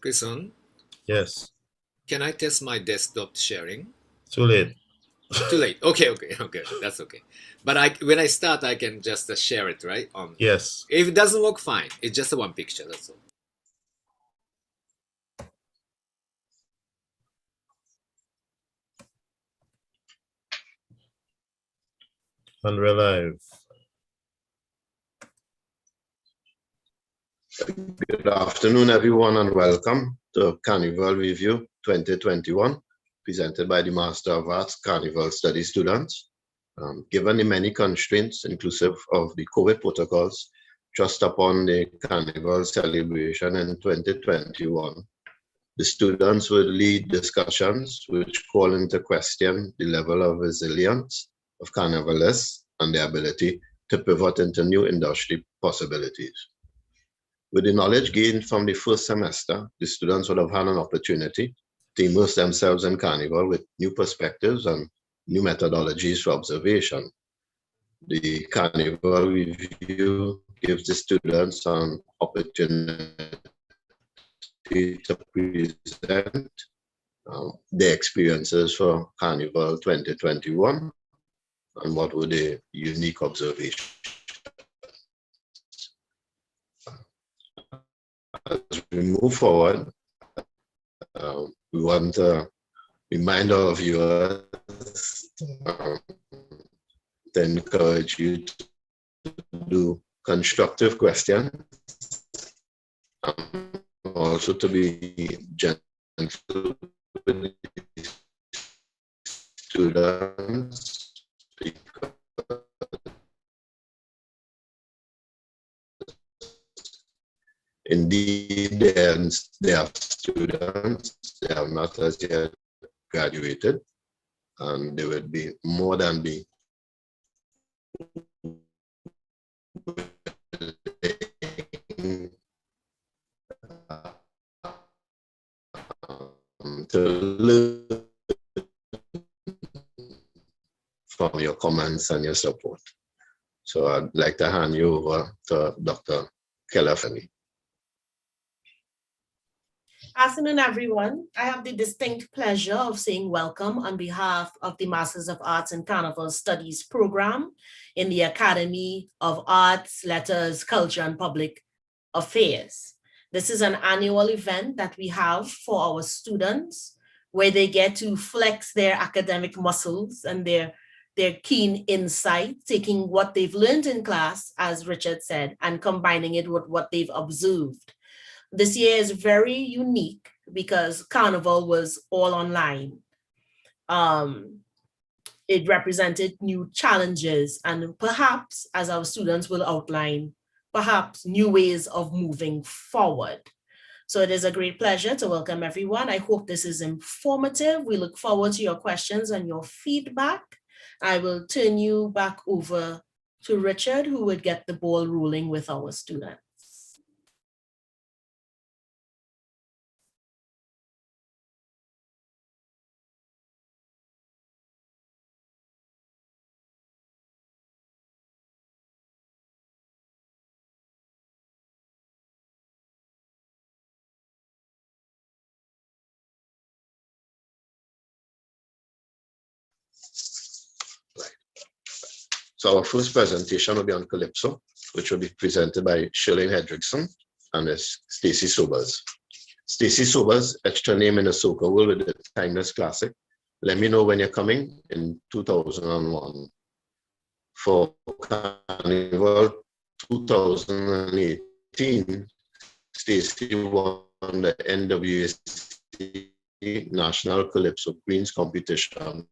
Grayson, Yes. can I test my desktop sharing? Too late. Too late. Okay. That's okay. But when I start, I can just share it, right? Yes. If it doesn't work, fine. It's just a one picture. That's all. And we're live. Good afternoon, everyone, and welcome to Carnival Review 2021, presented by the Master of Arts Carnival Study students. Given the many constraints, inclusive of the COVID protocols, thrust upon the Carnival celebration in 2021, the students will lead discussions which call into question the level of resilience of carnivalists and their ability to pivot into new industry possibilities. With the knowledge gained from the first semester, the students would have had an opportunity to immerse themselves in Carnival with new perspectives and new methodologies for observation. The Carnival Review gives the students an opportunity to present their experiences for Carnival 2021 and what were the unique observations. As we move forward, we want to remind our viewers to encourage you to do constructive questions, also to be gentle with the students, because indeed, they are students, they have not as yet graduated, and they would be more than be to learn from your comments and your support. So I'd like to hand you over to Dr. Calypso. Afternoon, everyone. I have the distinct pleasure of saying welcome on behalf of the Masters of Arts in Carnival Studies program in the Academy of Arts, Letters, Culture, and Public Affairs. This is an annual event that we have for our students where they get to flex their academic muscles and their keen insight, taking what they've learned in class, as Richard said, and combining it with what they've observed. This year is very unique because Carnival was all online. It represented new challenges and perhaps, as our students will outline, perhaps new ways of moving forward. So it is a great pleasure to welcome everyone. I hope this is informative. We look forward to your questions and your feedback. I will turn you back over to Richard, who would get the ball rolling with our students. So our first presentation will be on Calypso, which will be presented by Shirley Hendrickson and Stacy Sobers. Stacy Sobers etched her name in the soca world with the timeless classic, Let Me Know When You're Coming, in 2001. For Carnival 2018, Stacy won the NWAC National Calypso Queens competition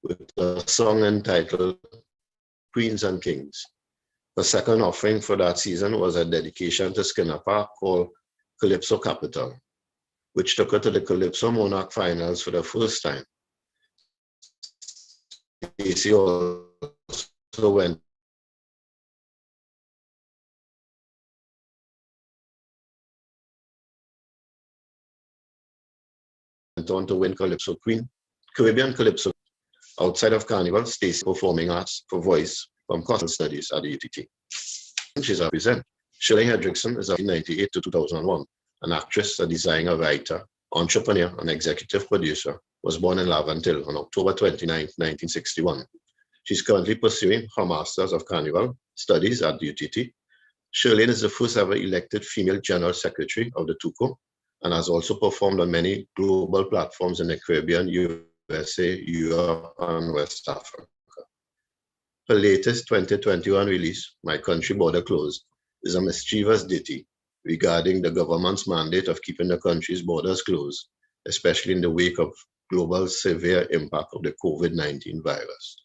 with a song entitled Queens and Kings. The second offering for that season was a dedication to Skinner Park called Calypso Capital, which took her to the Calypso Monarch Finals for the first time. Stacy also went on to win Calypso Queen, Caribbean Calypso. Outside of Carnival, Stacy performing arts for voice from Coastal Studies at the UTT. She's a present. Shirley Hendrickson is of 1998 to 2001, an actress, a designer, writer, entrepreneur, and executive producer, was born in Laventille on October 29, 1961. She's currently pursuing her Masters of Carnival Studies at the UTT. Shirley is the first ever elected female General Secretary of the TUCO and has also performed on many global platforms in the Caribbean, USA, Europe, and West Africa. Her latest 2021 release, My Country Border Closed, is a mischievous ditty regarding the government's mandate of keeping the country's borders closed, especially in the wake of global severe impact of the COVID-19 virus.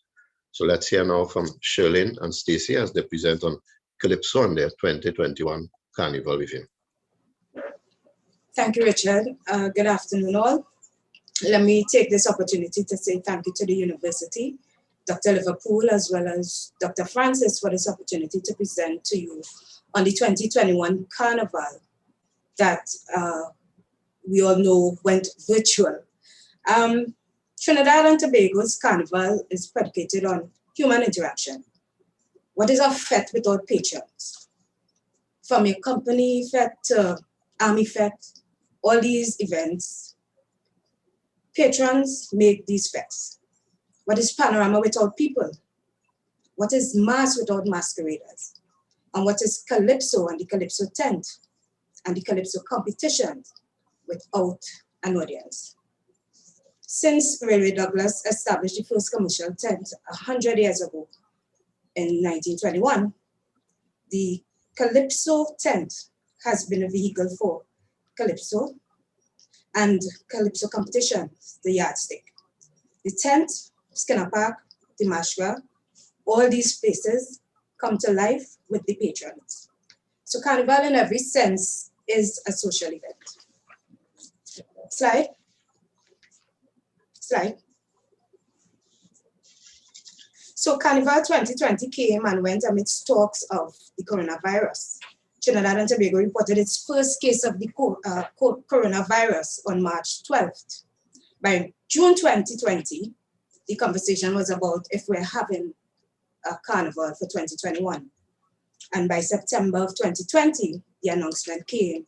So let's hear now from Shirley and Stacey as they present on Calypso and their 2021 Carnival Review. Thank you, Richard. Good afternoon, all. Let me take this opportunity to say thank you to the university, Dr. Liverpool, as well as Dr. Francis for this opportunity to present to you on the 2021 Carnival that we all know went virtual. Trinidad and Tobago's Carnival is predicated on human interaction. What is a fete without patrons? From a company fete to army fete, all these events, patrons make these fetes. What is panorama without people? What is mass without masqueraders? And what is Calypso and the Calypso tent and the Calypso competition without an audience? Since Railway Douglas established the first commercial tent 100 years ago in 1921, the Calypso tent has been a vehicle for Calypso and Calypso competitions, the yardstick. The tent, Skinner Park, the Mashra, all these places come to life with the patrons. So Carnival in every sense is a social event. Slide. So Carnival 2020 came and went amidst talks of the coronavirus. Trinidad and Tobago reported its first case of the coronavirus on March 12th. By June 2020, the conversation was about if we're having a carnival for 2021. And by September of 2020, the announcement came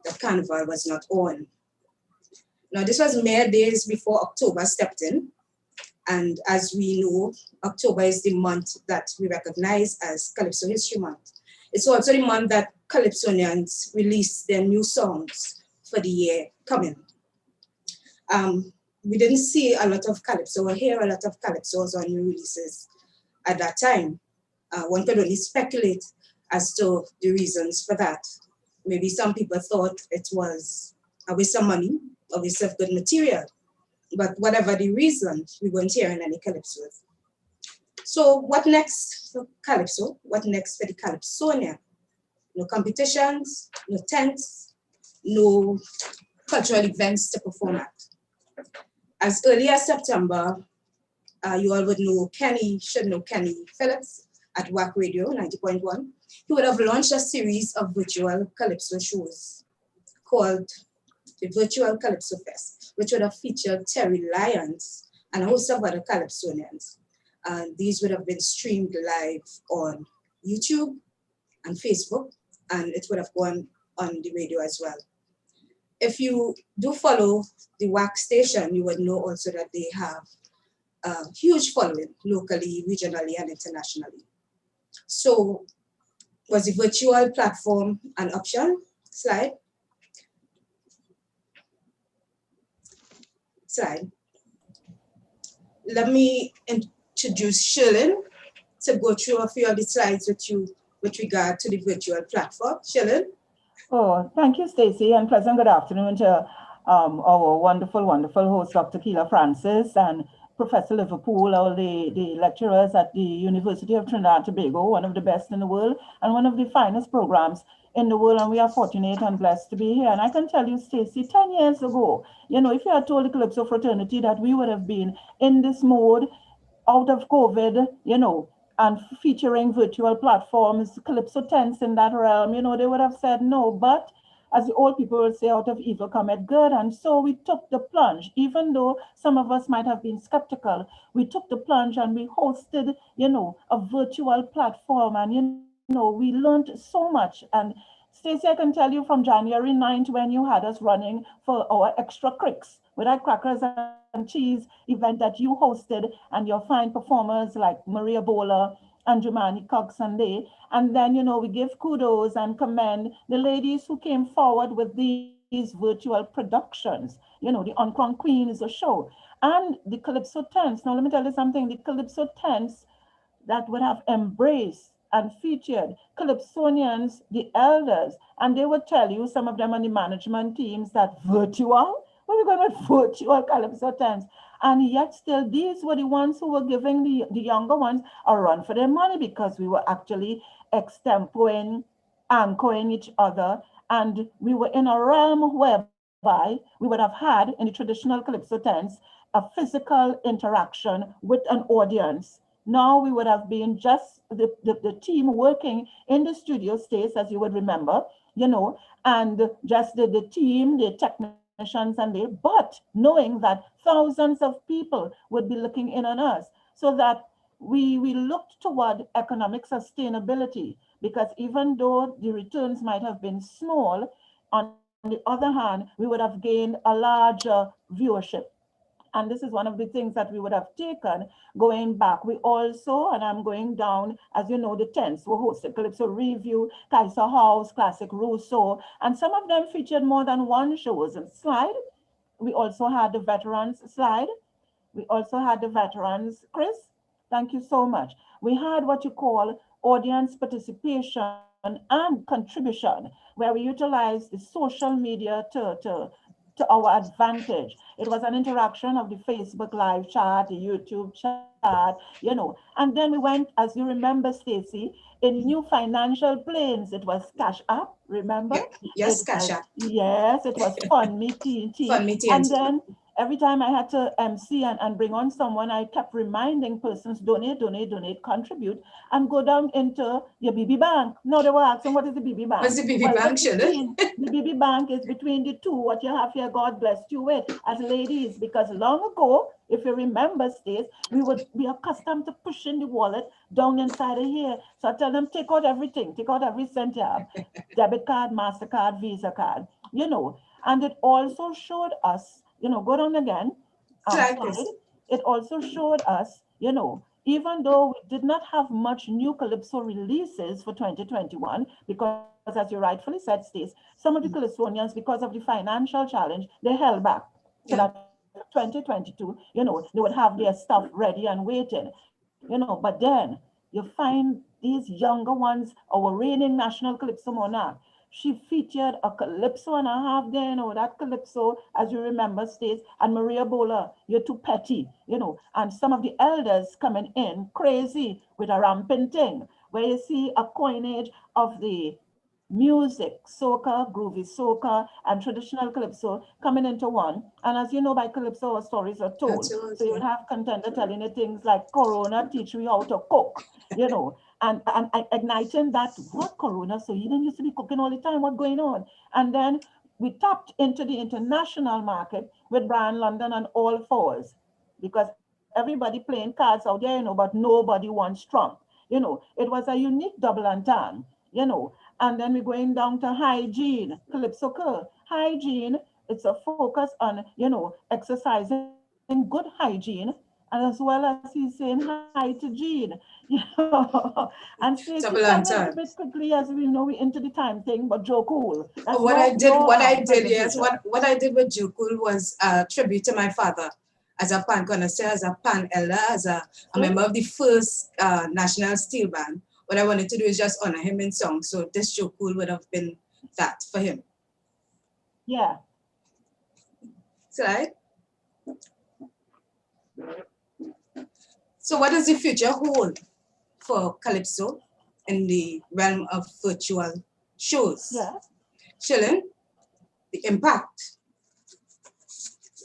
that Carnival was not on. Now, this was mere days before October stepped in. And as we know, October is the month that we recognize as Calypso History Month. It's also the month that Calypsonians release their new songs for the year coming. We didn't see a lot of Calypso or hear a lot of Calypsos or new releases at that time. One could only speculate as to the reasons for that. Maybe some people thought it was a waste of money, a waste of good material. But whatever the reason, we weren't hearing any Calypsos. So what next for Calypso? What next for the Calypsonian? No competitions, no tents, no cultural events to perform at. As early as September, you all would know should know Kenny Phillips at WAC Radio 90.1. He would have launched a series of virtual Calypso shows called the Virtual Calypso Fest, which would have featured Terry Lyons and a host of other Calypsonians. These would have been streamed live on YouTube and Facebook, and it would have gone on the radio as well. If you do follow the WAC station, you would know also that they have a huge following locally, regionally, and internationally. So was the virtual platform an option? Slide. Let me introduce Shirley to go through a few of the slides with you with regard to the virtual platform. Shirley? Oh, thank you, Stacey, and pleasant good afternoon to our wonderful, wonderful host, Dr. Keela Francis, and Professor Liverpool, all the lecturers at the University of Trinidad and Tobago, one of the best in the world, and one of the finest programs in the world, and we are fortunate and blessed to be here. And I can tell you, Stacey, 10 years ago, if you had told the Calypso fraternity that we would have been in this mode, out of COVID, and featuring virtual platforms, Calypso tents in that realm, they would have said no. But as the old people would say, out of evil cometh good. And so we took the plunge, even though some of us might have been skeptical. We took the plunge and we hosted, a virtual platform. And, we learned so much. And Stacey, I can tell you from January 9th, when you had us running for our extra cricks with our crackers and cheese event that you hosted, and your fine performers like Maria Bola and Jumani Cox Sunday. And then, we give kudos and commend the ladies who came forward with these virtual productions. The Uncrowned Queen is a show. And the Calypso tents. Now, let me tell you something. The Calypso tents that would have embraced and featured Calypsonians, the elders, and they would tell you, some of them on the management teams, that virtual, what are we going with virtual Calypso tents? And yet still, these were the ones who were giving the younger ones a run for their money, because we were actually extemporing, anchoring each other, and we were in a realm whereby we would have had, in the traditional Calypso tents, a physical interaction with an audience. Now we would have been just the team working in the studio space, as you would remember, and just the team, the technicians but knowing that thousands of people would be looking in on us, so that we looked toward economic sustainability, because even though the returns might have been small, on the other hand, we would have gained a larger viewership. And this is one of the things that we would have taken going back. We also, and I'm going down, as you know, the tents were hosted Calypso Review, Kaiser House, Classic Rousseau, and some of them featured more than one shows and slide. We also had the veterans slide. We also had the veterans, Chris, thank you so much. We had what you call audience participation and contribution, where we utilized the social media to our advantage. It was an interaction of the Facebook live chat, the YouTube chat, and then we went, as you remember, Stacey, in new financial planes. It was Cash App, remember? Yes, Cash App. Yes, it was Fund Me TNT. Fund Me TNT. And then every time I had to MC and bring on someone, I kept reminding persons, donate, contribute, and go down into your BB Bank. No, they were asking, what is the BB Bank? What's the BB Bank, Shirley? The BB Bank is between the two, what you have here, God bless you with, as ladies, because long ago, if you remember, Stace, we would be accustomed to pushing the wallet down inside of here. So I tell them, take out everything, take out every cent you have, debit card, MasterCard, Visa card, and it also showed us, go down again, slide. It also showed us, even though we did not have much new Calypso releases for 2021, because as you rightfully said, Stace, some of the Calypsonians, because of the financial challenge, they held back. So that 2022, they would have their stuff ready and waiting, but then you find these younger ones, our reigning national Calypso monarch, she featured a Calypso and a half there, that Calypso, as you remember, Stace, and Maria Bola, you're too petty, and some of the elders coming in crazy with a rampant thing, where you see a coinage of the music, soca, groovy soca, and traditional Calypso coming into one. And as you know, by Calypso, our stories are told. So you would have contender telling you things like, Corona teach me how to cook, and igniting that, what Corona? So you didn't used to be cooking all the time, what's going on? And then we tapped into the international market with Brian London and All Fours, because everybody playing cards out there, but nobody wants Trump. It was a unique double entendre, and then we're going down to hygiene, Calypso Kerr. Hygiene, it's a focus on, exercising good hygiene, and as well as he's saying hi to Jean, and Stacey, tell us a bit quickly, as we know, we're into the time thing, but Joe Cool. What I did with Joe Cool was a tribute to my father as a pan connoisseur, as a pan elder, as a member of the first National Steel Band. What I wanted to do is just honor him in song. So this Joe Cool would have been that for him. Yeah. Slide. So what does the future hold for Calypso in the realm of virtual shows? Yeah. Shilin, the impact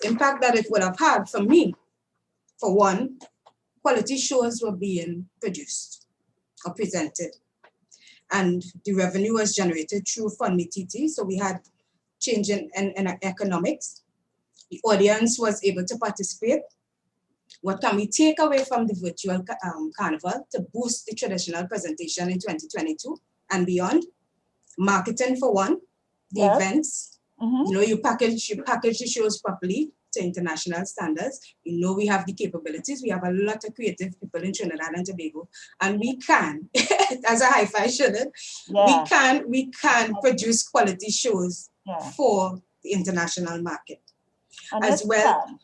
that it would have had for me, for one, quality shows were being produced or presented, and the revenue was generated through Fund Me TT. So we had change in economics. The audience was able to participate. What can we take away from the virtual carnival to boost the traditional presentation in 2022 and beyond? Marketing for one, the Yes. events. Mhm. You know, you package the shows properly to international standards. You know, we have the capabilities. We have a lot of creative people in Trinidad and Tobago, and we can, as a hi-fi shouldn't, Yeah. we can produce quality shows Yeah. for the international market. And As yes, well.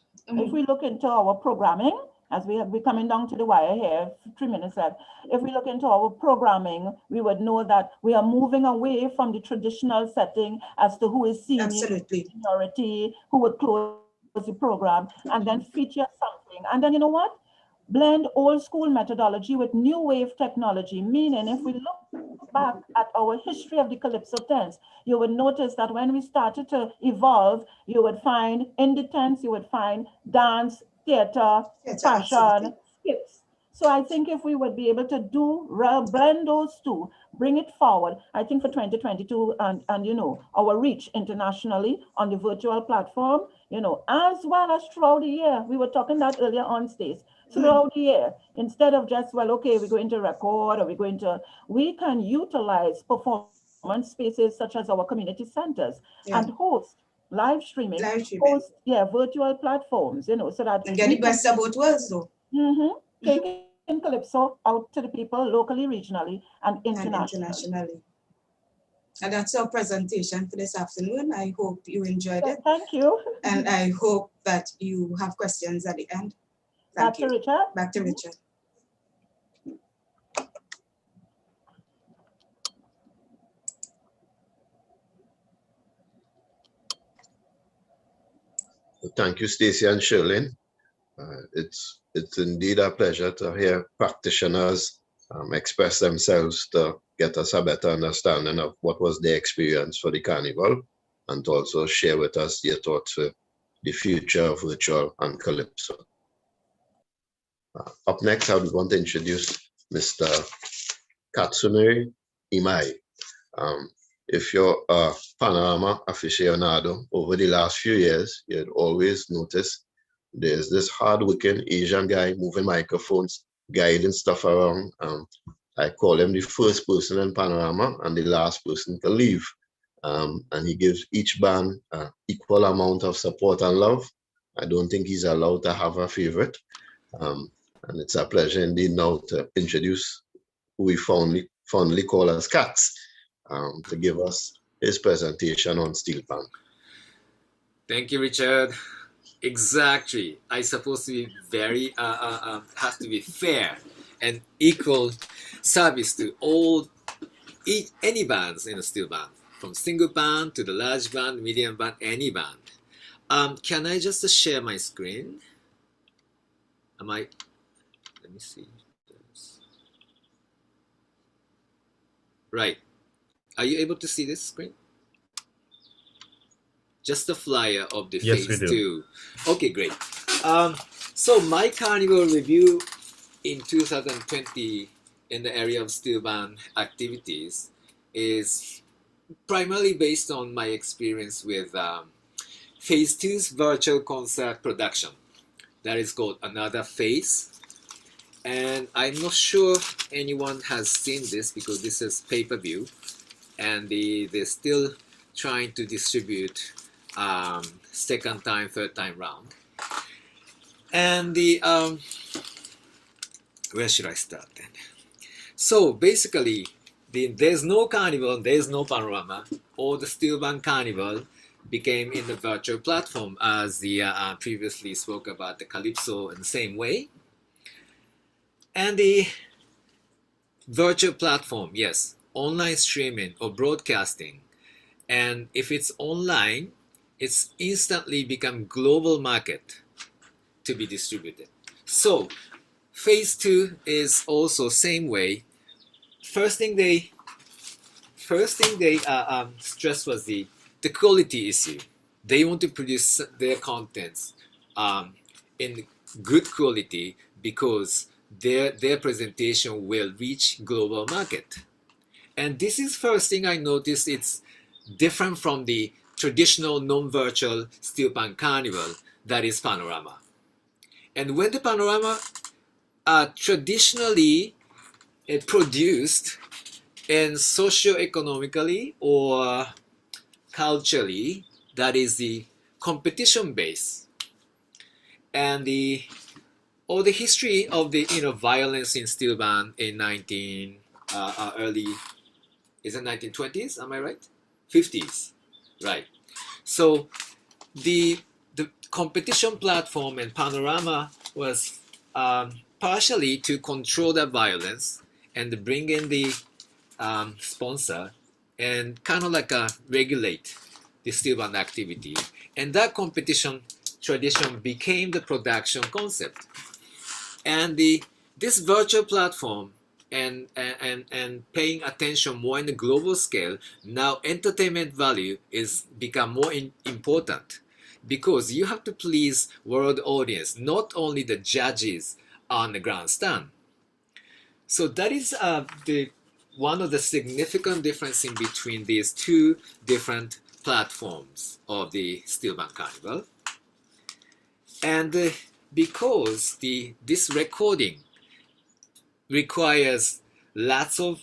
if we look into our programming, as we're coming down to the wire here, 3 minutes left. If we look into our programming, we would know that we are moving away from the traditional setting as to who is senior, Absolutely. seniority, who would close the program, and then feature something. And then you know what? Blend old school methodology with new wave technology, meaning if we look back at our history of the Calypso tents, you would notice that when we started to evolve, you would find in the tents, you would find dance, theater, fashion, absolutely. skips. So I think if we would be able to blend those two, bring it forward, I think for 2022 and you know, our reach internationally on the virtual platform, you know, as well as throughout the year. We were talking that earlier on stage. Throughout the year, instead of just, well, okay, we're going to record or we're going to, we can utilize performance spaces such as our community centers and host live streaming, host virtual platforms, you know, so that and get the best of both worlds though. Taking Calypso out to the people locally, regionally, and internationally. And that's our presentation for this afternoon. I hope you enjoyed it. Thank you. And I hope that you have questions at the end. Back to Richard. Back to Richard. Thank you, Stacey and Shirley. It's indeed a pleasure to hear practitioners express themselves to get us a better understanding of what was their experience for the carnival, and to also share with us their thoughts for the future of virtual and Calypso. Up next, I would want to introduce Mr. Katsunori Imai. If you're a panorama aficionado, over the last few years, you'd always notice there's this hard-working Asian guy moving microphones, guiding stuff around. I call him the first person in panorama and the last person to leave. And he gives each band equal amount of support and love. I don't think he's allowed to have a favorite. And it's a pleasure indeed now to introduce who we fondly call as Cats, to give us his presentation on steel pan. Thank you, Richard. Exactly. I supposed to be very have to be fair and equal service to any bands in a steel band, from single band to the large band, medium band, any band. Can I just share my screen? Let me see. Right. Are you able to see this screen? Just the flyer of the Yes, phase we do. 2. Okay, great. So my carnival review in 2020 in the area of steel band activities is primarily based on my experience with phase 2's virtual concert production. That is called Another Phase. And I'm not sure anyone has seen this because this is pay-per-view, and they're still trying to distribute second time, third time round. And where should I start then? So basically, there's no carnival, there's no panorama. All the steel band carnival became in the virtual platform, as the previously spoke about the Calypso in the same way. And the virtual platform, yes, online streaming or broadcasting. And if it's online, it's instantly become global market to be distributed. So phase 2 is also same way. First thing they stressed was the quality issue. They want to produce their contents in good quality because their presentation will reach global market. And this is first thing I noticed. It's different from the traditional non-virtual steel pan carnival that is panorama. And when the panorama are traditionally produced and socio-economically or culturally, that is the competition base. And the history of the violence in steel band in early, is it 1920s? Am I right? 50s, right? So the competition platform and panorama was partially to control the violence and bring in the sponsor and kind of like regulate the steel band activity. And that competition tradition became the production concept. And this virtual platform and paying attention more in the global scale, now entertainment value is become more important, because you have to please world audience, not only the judges on the grandstand. So that is one of the significant difference in between these two different platforms of the steel band carnival. And because this recording requires lots of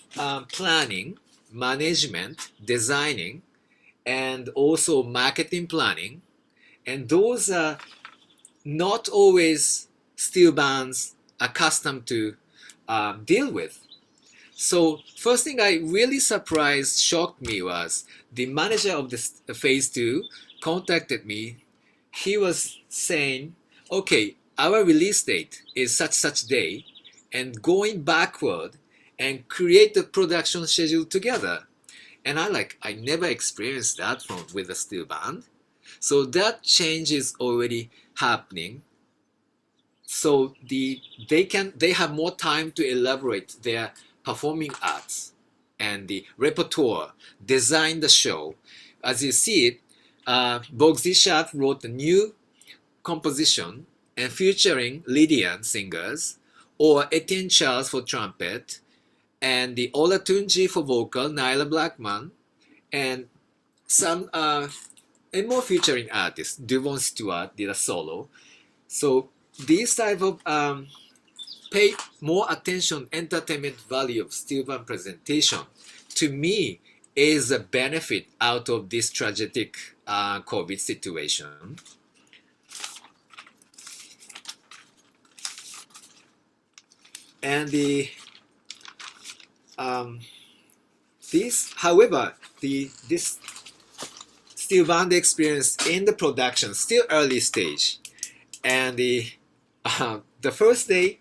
planning, management, designing, and also marketing planning, and those are not always steel bands accustomed to deal with. So first thing I really shocked me was the manager of the phase 2 contacted me. He was saying, okay, our release date is such day, and going backward and create the production schedule together. And I never experienced that with a steel band. So that change is already happening. So they have more time to elaborate their performing arts and the repertoire, design the show. As you see it, Bogsy Sharp wrote a new composition and featuring Lydian singers, or Etienne Charles for trumpet, and the Olatunji for vocal, Nyla Blackman, and some and more featuring artists. Devon Stewart did a solo. So these type of pay more attention, entertainment value of steel band presentation, to me, is a benefit out of this tragic COVID situation. And however, this steel band experience in the production still early stage, and the first day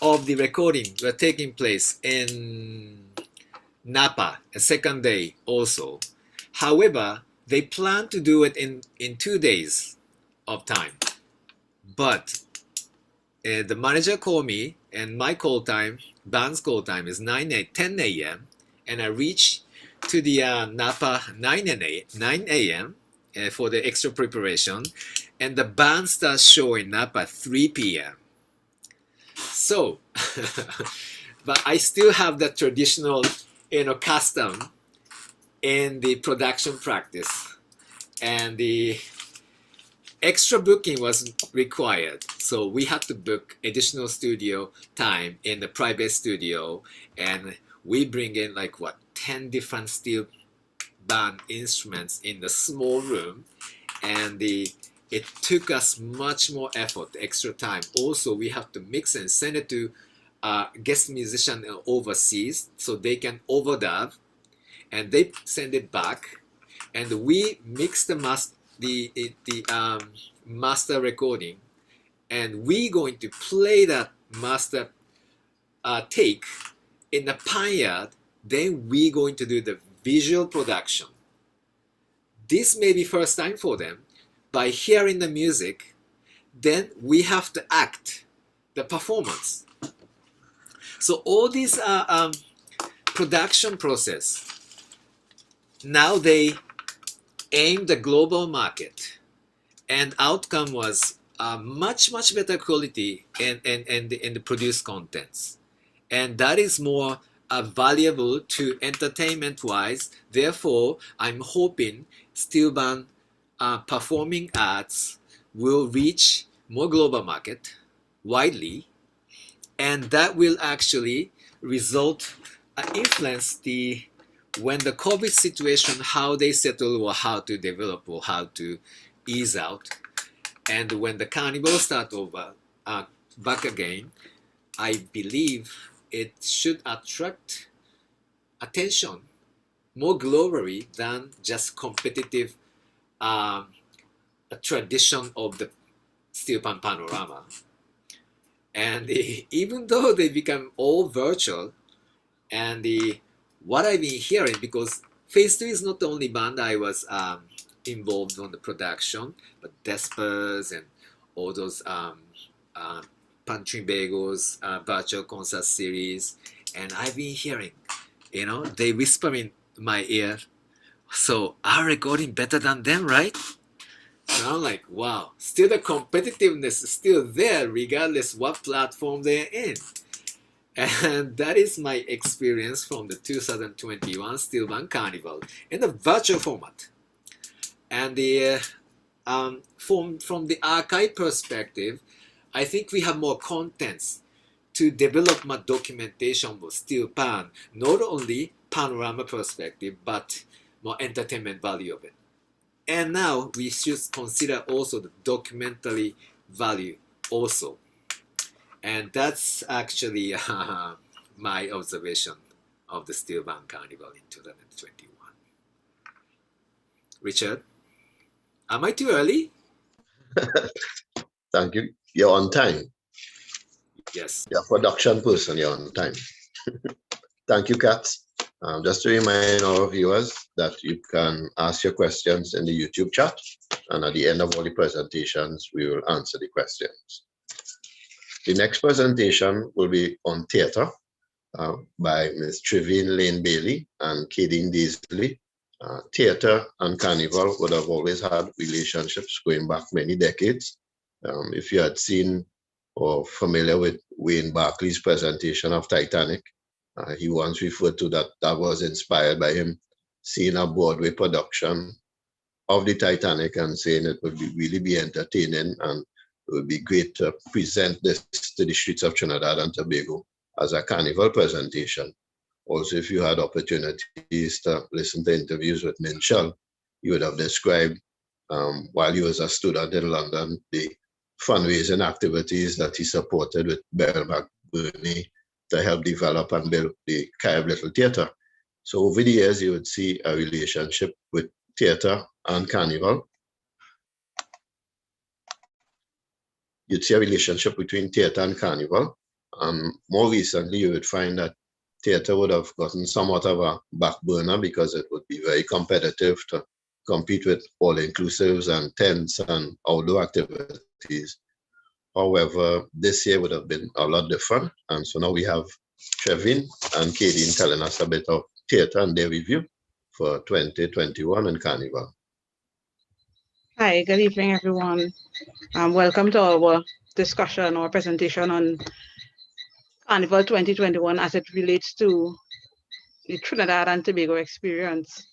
of the recording were taking place in Napa, a second day also. However, they plan to do it in 2 days of time, but the manager called me, and my call time, band's call time, is 10 a.m. and I reached to the Napa 9 a.m. For the extra preparation, and the band starts showing Napa 3 p.m. So, but I still have the traditional, custom in the production practice, and the extra booking was required. So we had to book additional studio time in the private studio, and we bring in 10 different steel band instruments in the small room, and it took us much more effort, extra time. Also, we have to mix and send it to guest musician overseas so they can overdub, and they send it back, and we mix the master recording, and we going to play that master take in the Panyard. Then we going to do the visual production. This may be first time for them. By hearing the music, then we have to act the performance. So all these production process, now they aim the global market, and outcome was much better quality in the produced contents, and that is more valuable to entertainment wise. Therefore, I'm hoping steel band performing arts will reach more global market, widely, and that will actually result influence when the COVID situation, how they settle or how to develop or how to ease out. And when the carnival start over back again, I believe it should attract attention more globally than just competitive a tradition of the steel pan panorama. And even though they become all virtual, and what I've been hearing, because Phase 2 is not the only band I was involved on the production, but Despers and all those Pantry Bagels virtual concert series, and I've been hearing, they whisper in my ear, so our recording better than them, right? So I'm like, wow, still the competitiveness is still there regardless what platform they're in. And that is my experience from the 2021 Steel Band Carnival in the virtual format. And from the archive perspective, I think we have more contents to develop my documentation of steel pan, not only panorama perspective, but more entertainment value of it. And now we should consider also the documentary value also. And that's actually my observation of the Steel Band Carnival in 2021. Richard, am I too early? Thank you. You're on time. Yes. You're a production person, you're on time. Thank you, Kat. Just to remind our viewers that you can ask your questions in the YouTube chat, and at the end of all the presentations, we will answer the questions. The next presentation will be on theatre by Ms. Trevine Lane Bailey and Kadeen Deasley. Theatre and Carnival would have always had relationships going back many decades. If you had seen or familiar with Wayne Barclay's presentation of Titanic, he once referred to that was inspired by him seeing a Broadway production of the Titanic and saying it would really be entertaining and it would be great to present this to the streets of Trinidad and Tobago as a carnival presentation. Also, if you had opportunities to listen to interviews with Minchell, you would have described while he was a student in London, the fundraising activities that he supported with Beryl McBurney to help develop and build the Carib Little Theatre. So over the years, you would see a relationship with theatre and carnival. You'd see a relationship between theatre and carnival. More recently, you would find that theatre would have gotten somewhat of a back burner because it would be very competitive to compete with all-inclusives and tents and outdoor activities. However, this year would have been a lot different. And so now we have Trevine and Kadeen telling us a bit of theatre and their review for 2021 and Carnival. Hi, good evening, everyone. Welcome to our discussion or presentation on Carnival 2021 as it relates to the Trinidad and Tobago experience.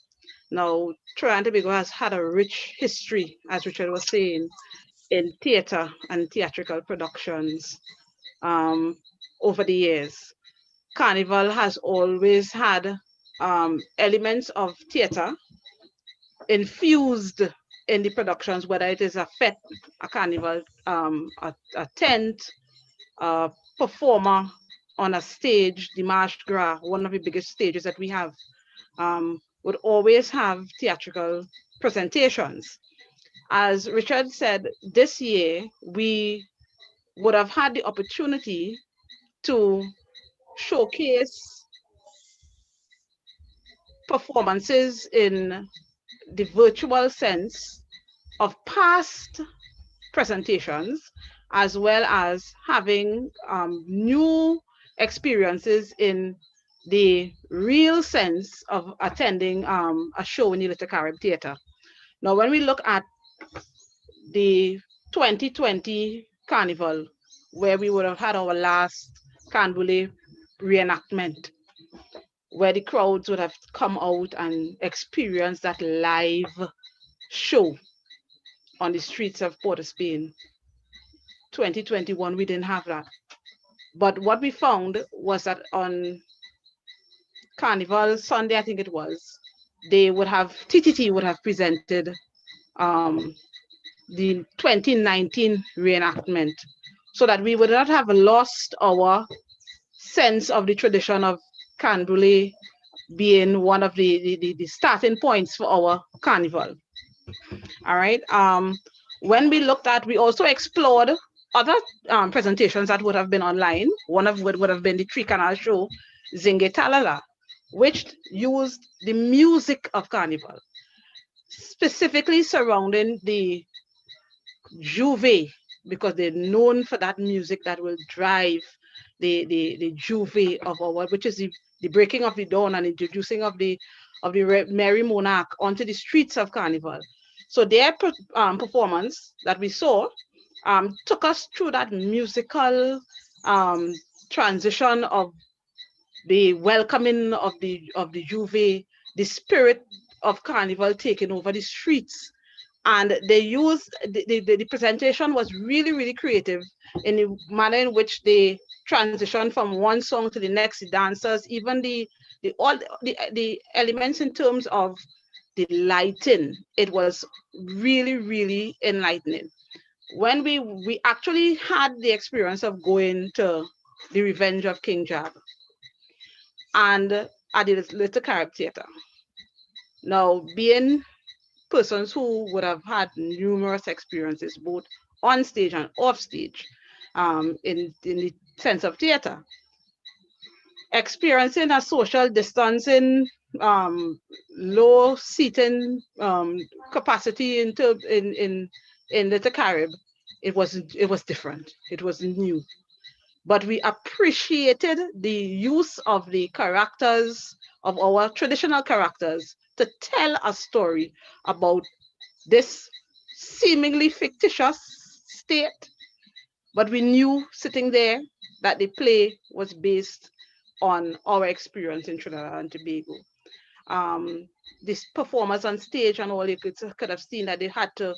Now, Trinidad and Tobago has had a rich history, as Richard was saying, in theatre and theatrical productions over the years. Carnival has always had elements of theatre infused in the productions, whether it is a fete, a carnival, a tent, a performer on a stage, the Marche Gras, one of the biggest stages that we have, would always have theatrical presentations. As Richard said, this year, we would have had the opportunity to showcase performances in the virtual sense of past presentations, as well as having new experiences in the real sense of attending a show in the Little Carib Theatre. Now, when we look at the 2020 Carnival, where we would have had our last Canboulay reenactment, where the crowds would have come out and experienced that live show on the streets of Port of Spain. 2021, we didn't have that. But what we found was that on Carnival Sunday, I think it was, they would have, TTT would have presented the 2019 reenactment, so that we would not have lost our sense of the tradition of Canbrule being one of the starting points for our carnival. All right. When we looked at, we also explored other presentations that would have been online. One of would have been the Three Canal Show, Zinge Talala, which used the music of Carnival, specifically surrounding the Juve, because they're known for that music that will drive the Juve of our, which is the breaking of the dawn and introducing of the Merry Monarch onto the streets of Carnival. So their performance that we saw took us through that musical transition of the welcoming of the Juve, the spirit of Carnival taking over the streets. And they used, the presentation was really, really creative in the manner in which they transition from one song to the next, the dancers, even the elements in terms of the lighting. It was really, really enlightening. When we actually had the experience of going to the Revenge of King Jab and at the Little Carib Theatre. Now, being persons who would have had numerous experiences, both on stage and off stage, in the sense of theater, experiencing a social distancing, low seating capacity in the Carib, it was different. It was new, but we appreciated the use of the characters, of our traditional characters, to tell a story about this seemingly fictitious state. But we knew sitting there that the play was based on our experience in Trinidad and Tobago. These performers on stage and all, you could have seen that they had to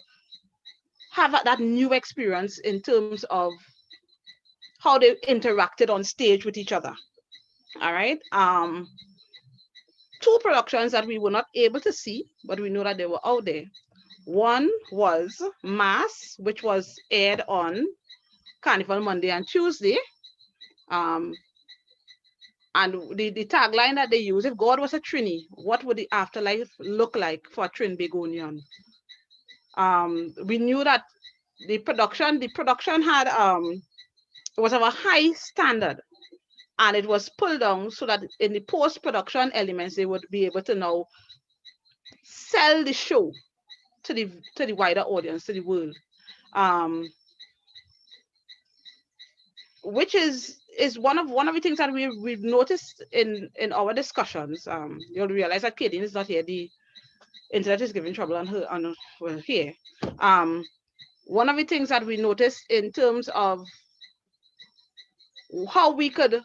have that new experience in terms of how they interacted on stage with each other. All right. Two productions that we were not able to see, but we know that they were out there. One was Mass, which was aired on Carnival Monday and Tuesday. And the tagline that they use, if God was a Trini, what would the afterlife look like for a Trinbagonian? We knew that the production had it was of a high standard, and it was pulled down so that in the post-production elements, they would be able to now sell the show to the wider audience, to the world. Which is one of the things that we've noticed in our discussions. You'll realize that Kadeen is not here. The internet is giving trouble on here. One of the things that we noticed in terms of how we could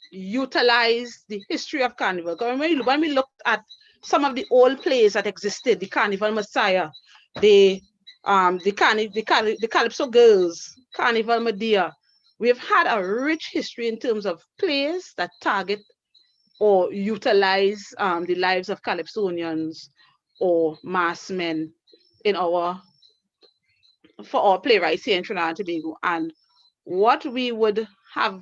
utilize the history of Carnival. When we looked at some of the old plays that existed, the Carnival Messiah, the Calypso Girls, Carnival Medea, we've had a rich history in terms of plays that target or utilize the lives of Calypsonians or mass men for our playwrights here in Trinidad and Tobago. And what we would have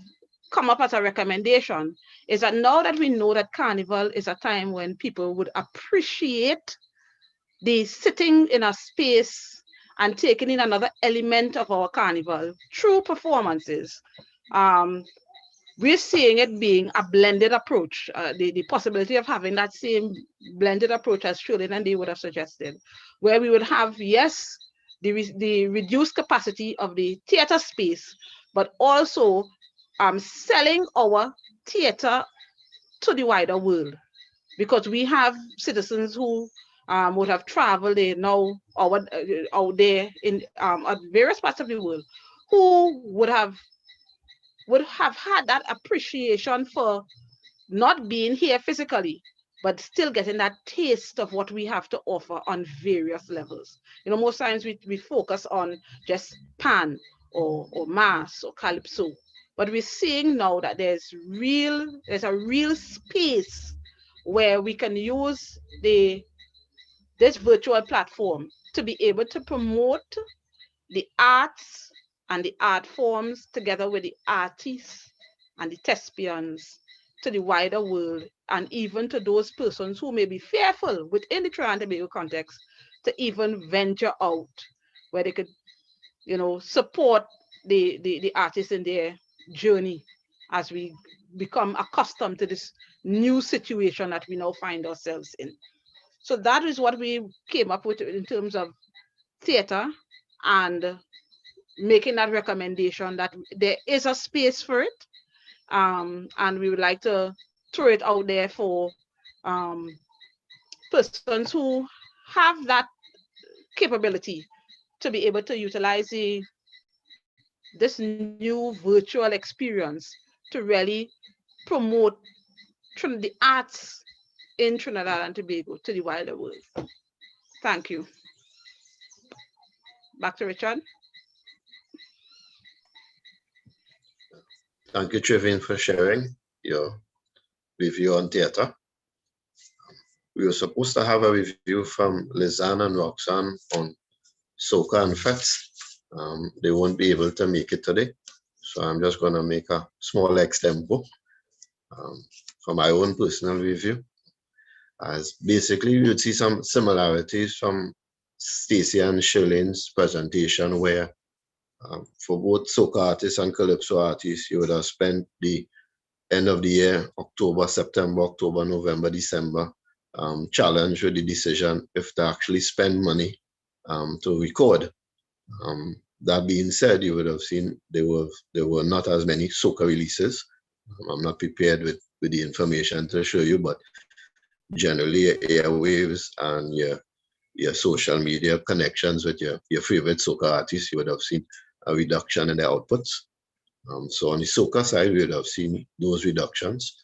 come up as a recommendation is that now that we know that Carnival is a time when people would appreciate the sitting in a space and taking in another element of our Carnival through performances, we're seeing it being a blended approach, the possibility of having that same blended approach as Shirley and they would have suggested, where we would have, yes, the reduced capacity of the theater space, but also selling our theater to the wider world, because we have citizens who would have traveled there now out there in at various parts of the world, who would have had that appreciation for not being here physically, but still getting that taste of what we have to offer on various levels. You know, most times we focus on just pan or mass or calypso. But we're seeing now that there's a real space where we can use this virtual platform to be able to promote the arts and the art forms together with the artists and the thespians to the wider world, and even to those persons who may be fearful within the Trinidad and Tobago context to even venture out, where they could, support the artists in their journey as we become accustomed to this new situation that we now find ourselves in. So that is what we came up with in terms of theater, and making that recommendation that there is a space for it. And we would like to throw it out there for persons who have that capability to be able to utilize this new virtual experience to really promote the arts in Trinidad and Tobago to the wider world. Thank you. Back to Richard. Thank you, Trevin, for sharing your review on theater. We were supposed to have a review from Lizanne and Roxanne on soca and fets. They won't be able to make it today, so I'm just going to make a small extempo for my own personal review. As basically, you would see some similarities from Stacey and Shirlene's presentation, where for both soca artists and calypso artists, you would have spent the end of the year, October, September, October, November, December, challenged with the decision if to actually spend money to record. That being said, you would have seen there were not as many soca releases. I'm not prepared with the information to show you, but generally airwaves and your social media connections with your favorite soca artists, you would have seen a reduction in their outputs. So on the soca side, we would have seen those reductions.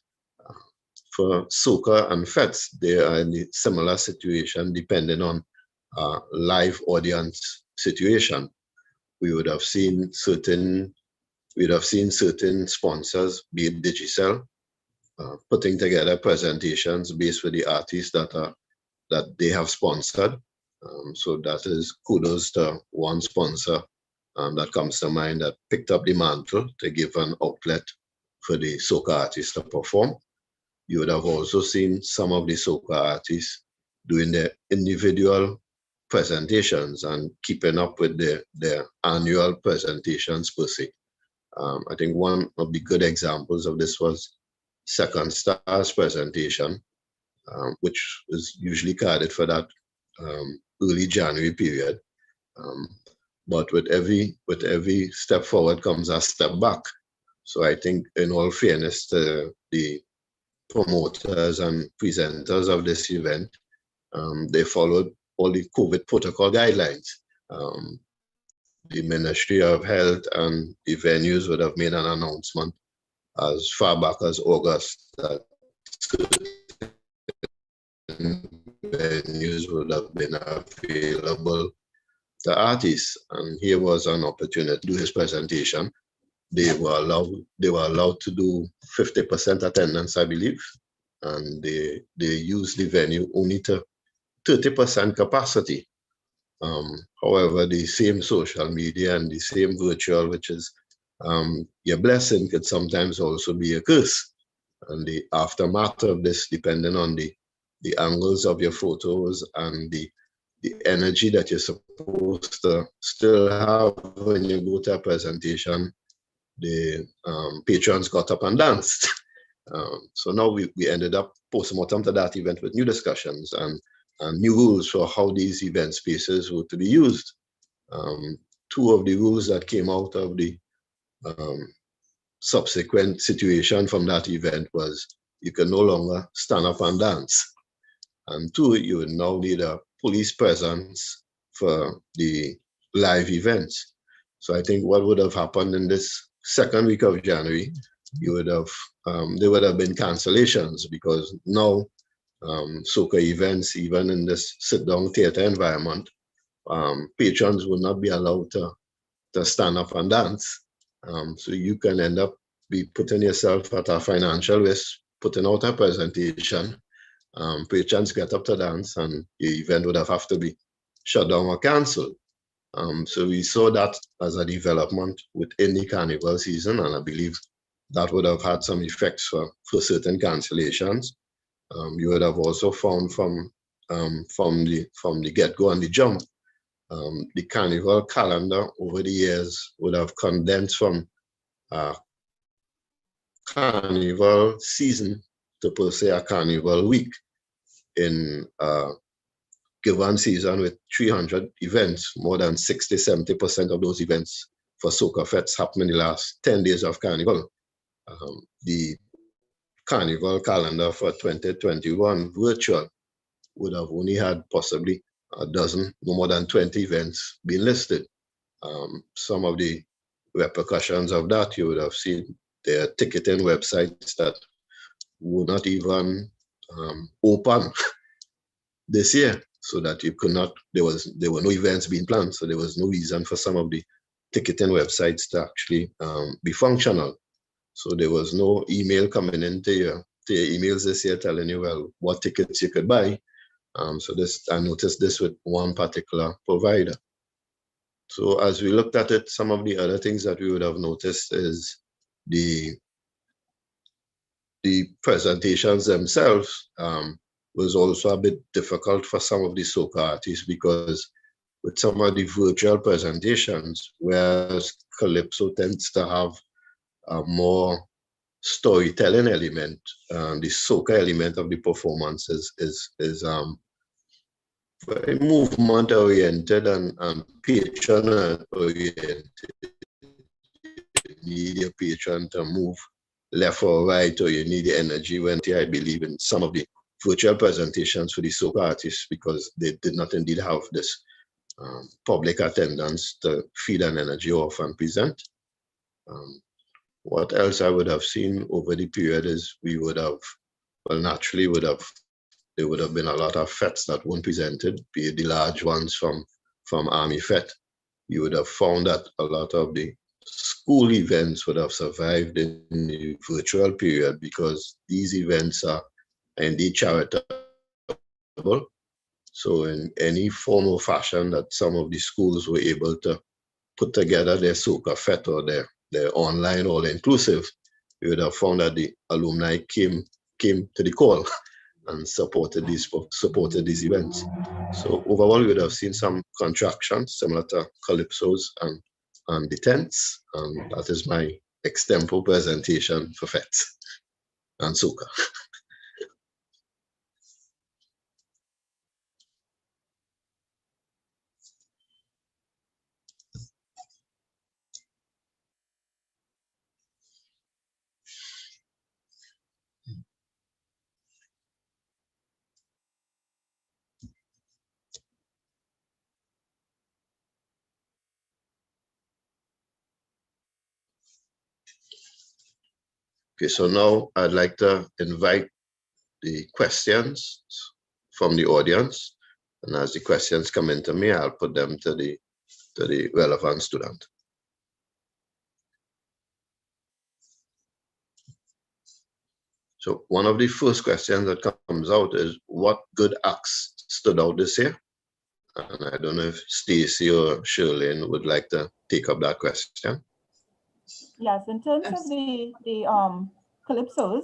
For soca and fets, they are in a similar situation depending on live audience situation. We would have seen certain sponsors, be it Digicel, putting together presentations based with the artists that they have sponsored. So that is kudos to one sponsor that comes to mind that picked up the mantle to give an outlet for the soca artists to perform. You would have also seen some of the soca artists doing their individual presentations and keeping up with their annual presentations per se. I think one of the good examples of this was Second Star's presentation, which is usually carded for that early January period. But with every step forward comes a step back. So I think, in all fairness to the promoters and presenters of this event, they followed all the COVID protocol guidelines. The Ministry of Health and the venues would have made an announcement as far back as August that venues would have been available to artists, and here was an opportunity to do his presentation. They were allowed to do 50% attendance, I believe, and they used the venue only to 30% capacity. However, the same social media and the same virtual, which is your blessing, could sometimes also be a curse. And the aftermath of this, depending on the angles of your photos and the energy that you're supposed to still have when you go to a presentation, the patrons got up and danced. So now we ended up post-mortem to that event with new discussions and new rules for how these event spaces were to be used. Two of the rules that came out of the subsequent situation from that event was you can no longer stand up and dance. And two, you would now need a police presence for the live events. So I think what would have happened in this second week of January, there would have been cancellations, because now soca events, even in this sit-down theater environment, patrons would not be allowed to to stand up and dance. So you can end up be putting yourself at a financial risk, putting out a presentation, patrons get up to dance, and your event would have to be shut down or cancelled. So we saw that as a development within the carnival season, and I believe that would have had some effects for certain cancellations. You would have also found from the get-go and the jump, the carnival calendar over the years would have condensed from carnival season to per se a carnival week in a given season with 300 events. More than 60-70% of those events for soca fets happen in the last 10 days of carnival. The carnival calendar for 2021 virtual would have only had possibly a dozen, no more than 20 events being listed. Some of the repercussions of that, you would have seen there are ticketing websites that were not even open this year, so that you could not, there were no events being planned, so there was no reason for some of the ticketing websites to actually be functional. So there was no email coming into your emails this year telling you, well, what tickets you could buy. So I noticed this with one particular provider. So as we looked at it, some of the other things that we would have noticed is the presentations themselves was also a bit difficult for some of the soca artists, because with some of the virtual presentations, whereas Calypso tends to have a more storytelling element, the soca element of the performance is very movement oriented and patron oriented. You need your patron to move left or right, or you need the energy. When I believe in some of the virtual presentations for the soca artists, because they did not indeed have this public attendance to feed an energy off and present. What else I would have seen over the period is we would have, well, naturally there would have been a lot of fets that weren't presented, be it the large ones from Army Fet. You would have found that a lot of the school events would have survived in the virtual period, because these events are indeed charitable. So in any form or fashion that some of the schools were able to put together their soca fet or their online all-inclusive, we would have found that the alumni came to the call and supported these events. So overall, we would have seen some contractions similar to Calypso's and the tents. And that is my extempo presentation for fets and soca. Okay, so now I'd like to invite the questions from the audience. And as the questions come into me, I'll put them to the relevant student. So one of the first questions that comes out is, what good acts stood out this year? And I don't know if Stacey or Shirlene would like to take up that question. Yes, in terms of the Calypsos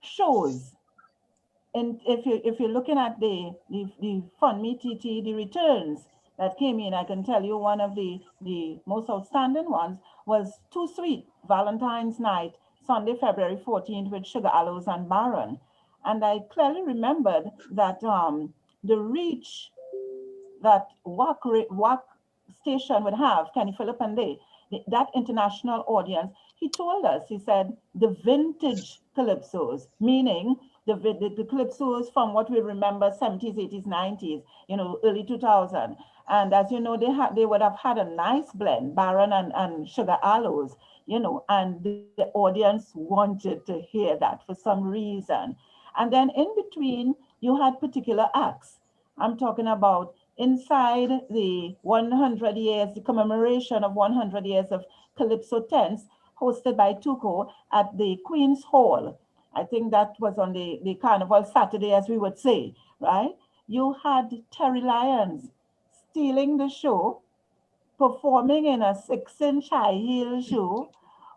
shows, and if you're looking at the Fund Me TT, the returns that came in, I can tell you one of the most outstanding ones was Too Sweet, Valentine's Night, Sunday, February 14th, with Sugar Aloes and Baron. And I clearly remembered that the reach that WAC station would have, Kenny Philip and that international audience, he told us, he said, the vintage Calypsos, meaning the Calypsos from what we remember, 70s, 80s, 90s, early 2000. And as you know, they would have had a nice blend, Baron and Sugar Aloes, and the audience wanted to hear that for some reason. And then in between, you had particular acts. I'm talking about inside the 100 years, the commemoration of 100 years of Calypso tents hosted by Tuco at the Queen's Hall. I think that was on the Carnival Saturday, as we would say, right? You had Terry Lyons stealing the show, performing in a 6-inch high heel shoe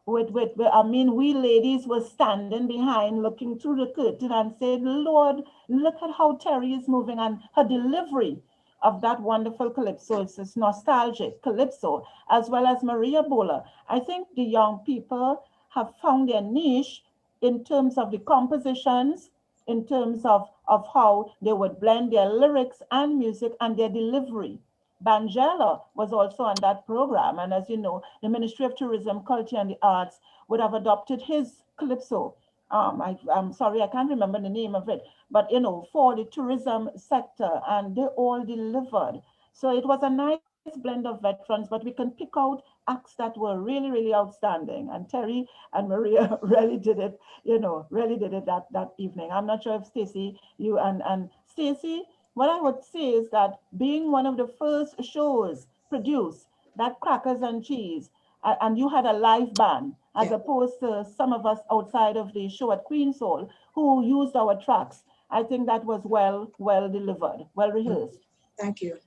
with, I mean, we ladies were standing behind looking through the curtain and said, Lord, look at how Terry is moving, and her delivery of that wonderful Calypso, it's this nostalgic Calypso, as well as Maria Bola. I think the young people have found their niche in terms of the compositions, in terms of how they would blend their lyrics and music and their delivery. Bangela was also on that program. And as you know, the Ministry of Tourism, Culture and the Arts would have adopted his Calypso. I'm sorry, I can't remember the name of it, but you know, for the tourism sector, and they all delivered. So it was a nice blend of veterans, but we can pick out acts that were really, really outstanding. And Terry and Maria really did it, you know, really did it that evening. I'm not sure if Stacey, you and Stacey, what I would say is that being one of the first shows produced that crackers and cheese, and you had a live band, as Yeah. opposed to some of us outside of the show at Queen's Hall who used our tracks. I think that was well delivered, well rehearsed. Thank you.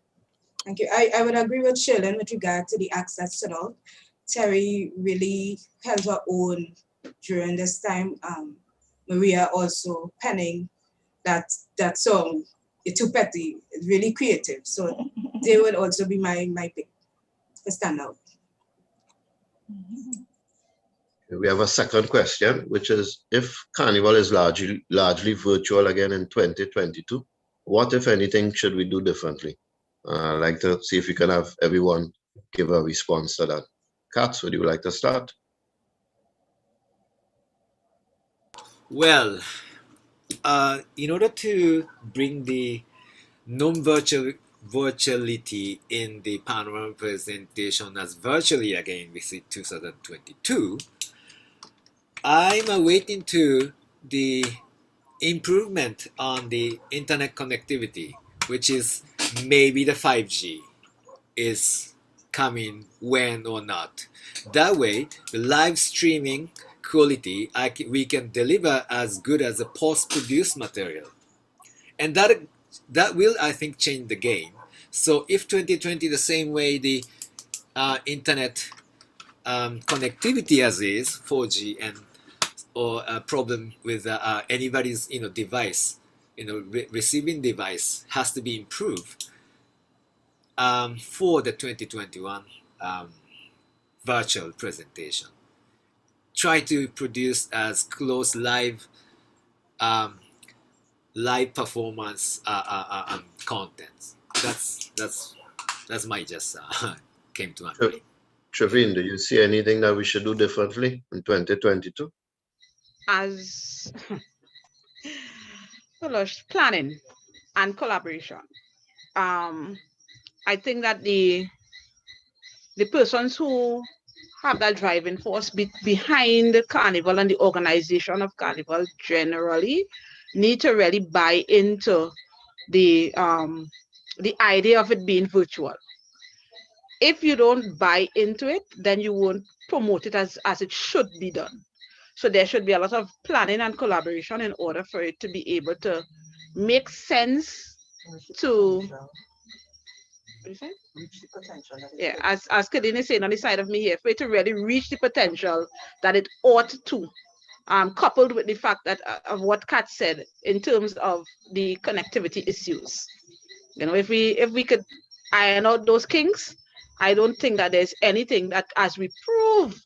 Thank you. I would agree with Shirley with regard to the acts that stood out. Terry really held her own during this time. Maria also penning that song, It's Too Petty, really creative. So they would also be my pick to stand out. We have a second question, which is, if Carnival is largely virtual again in 2022, what, if anything, should we do differently? I'd like to see if we can have everyone give a response to that. Katz, would you like to start? Well, in order to bring the non-virtuality in the panorama presentation as virtually again we see 2022, I'm awaiting to the improvement on the internet connectivity, which is maybe the 5G is coming when or not. That way, the live streaming quality we can deliver as good as a post-produced material, and that will, I think, change the game. So if 2020 the same way the internet connectivity as is 4G, and or a problem with anybody's device, receiving device has to be improved for the 2021 virtual presentation. Try to produce as close live performance contents. That's my just came to my mind. Trevin, do you see anything that we should do differently in 2022? As planning and collaboration. I think that the persons who have that driving force behind the Carnival and the organization of Carnival generally need to really buy into the idea of it being virtual. If you don't buy into it, then you won't promote it as it should be done. So there should be a lot of planning and collaboration in order for it to be able to make sense to reach the potential. Yeah, as Kadeen is saying on the side of me here, for it to really reach the potential that it ought to, coupled with the fact that of what Kat said in terms of the connectivity issues. If we could iron out those kinks, I don't think that there's anything that, as we prove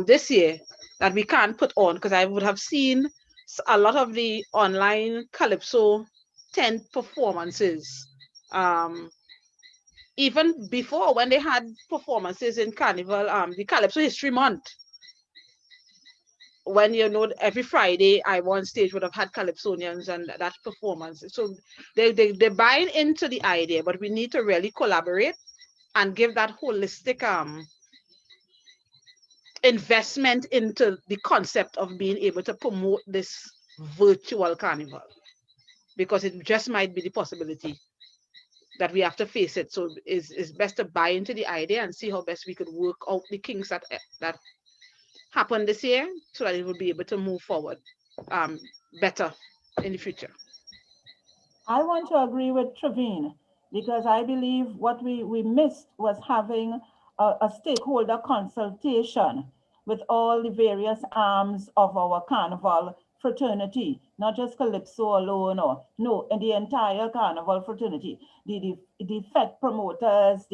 this year, that we can't put on, because I would have seen a lot of the online Calypso tent performances, even before when they had performances in Carnival, the Calypso History Month. When every Friday I on stage would have had Calypsonians and that performance. So they're buying into the idea, but we need to really collaborate and give that holistic investment into the concept of being able to promote this virtual carnival, because it just might be the possibility that we have to face it. So it's best to buy into the idea and see how best we could work out the kinks that happened this year, so that it will be able to move forward better in the future. I want to agree with Traveen because I believe what we missed was having a stakeholder consultation with all the various arms of our carnival fraternity, not just Calypso alone, or no, in the entire carnival fraternity, the FET promoters,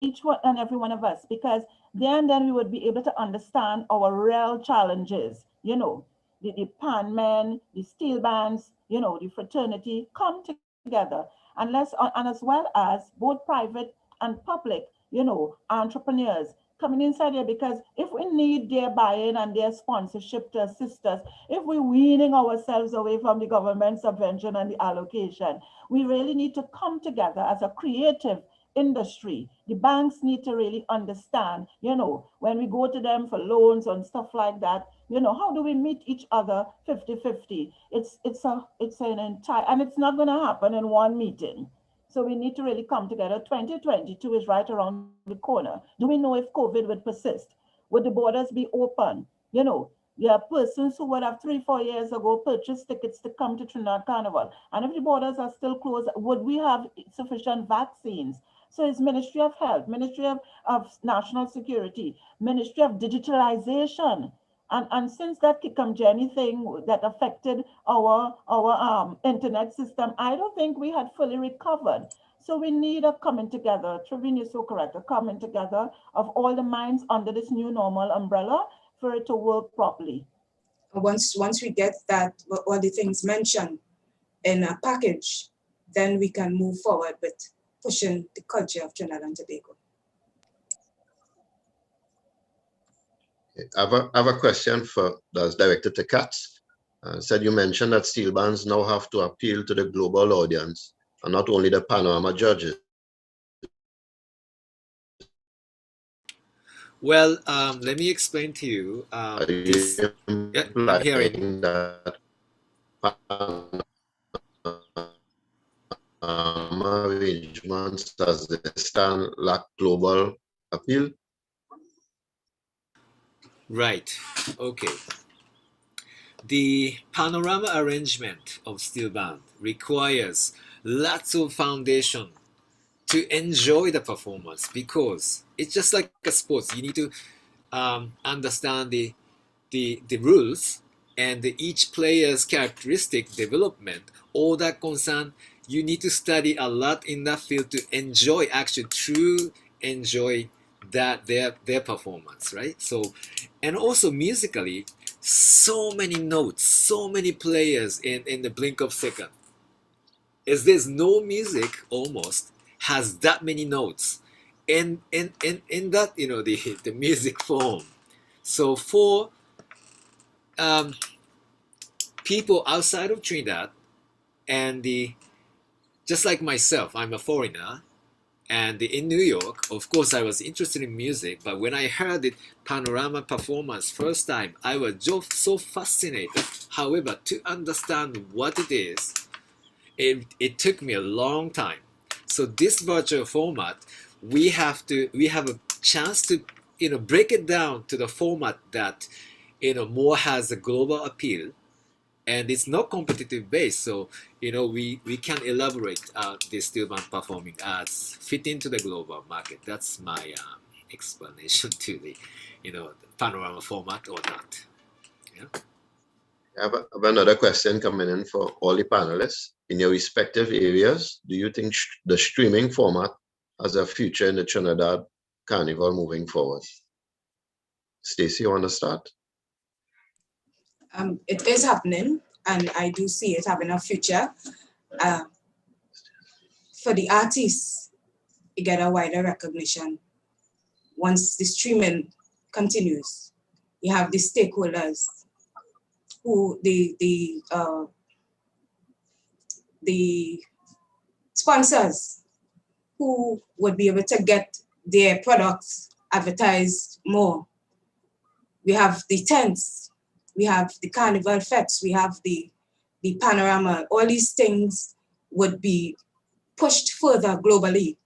each one and every one of us, because then we would be able to understand our real challenges, you know, the pan men, the steel bands, you know, the fraternity come together, and as well as both private and public, you know, entrepreneurs coming inside here, because if we need their buy-in and their sponsorship to assist us, if we're weaning ourselves away from the government subvention and the allocation, we really need to come together as a creative industry. The banks need to really understand, you know, when we go to them for loans and stuff like that, you know, how do we meet each other 50-50? It's an entire, and it's not going to happen in one meeting. So we need to really come together. 2022 is right around the corner. Do we know if COVID would persist? Would the borders be open? You know, there are persons who would have 3-4 years ago purchased tickets to come to Trinidad Carnival. And if the borders are still closed, would we have sufficient vaccines? So it's Ministry of Health, Ministry of National Security, Ministry of Digitalization. And since that Kikamjeni thing that affected our internet system, I don't think we had fully recovered. So we need a coming together. Traveen is so correct, a coming together of all the minds under this new normal umbrella for it to work properly. Once we get that, all the things mentioned in a package, then we can move forward with pushing the culture of Trinidad and Tobago. I have a question that's directed to Katz. Said you mentioned that steel bands now have to appeal to the global audience and not only the panorama judges. Well, let me explain to you. Are you I'm hearing that arrangements as they stand lack global appeal? right. Okay. The panorama arrangement of steel band requires lots of foundation to enjoy the performance, because it's just like a sports. You need to understand the rules and each player's characteristic development, all that concern. You need to study a lot in that field to enjoy, actually true enjoy that their performance, right? So, and also musically, so many notes, so many players in the blink of second. Is there's no music almost has that many notes in that, you know, the music form. So for people outside of Trinidad, and just like myself, I'm a foreigner, and in New York, of course, I was interested in music, but when I heard the panorama performance first time, I was just so fascinated. However, to understand what it is, it took me a long time. So this virtual format, we have a chance to, you know, break it down to the format that, you know, more has a global appeal, and it's not competitive based. So, you know, we can elaborate the steel band performing arts fit into the global market. That's my explanation to the, you know, the panorama format or not. Yeah. I have another question coming in for all the panelists. In your respective areas, do you think the streaming format has a future in the Trinidad Carnival moving forward? Stacey, you want to start? It is happening, and I do see it having a future. For the artists, you get a wider recognition. Once the streaming continues, you have the stakeholders who the sponsors who would be able to get their products advertised more. We have the tents, we have the carnival fets, we have the panorama. All these things would be pushed further globally.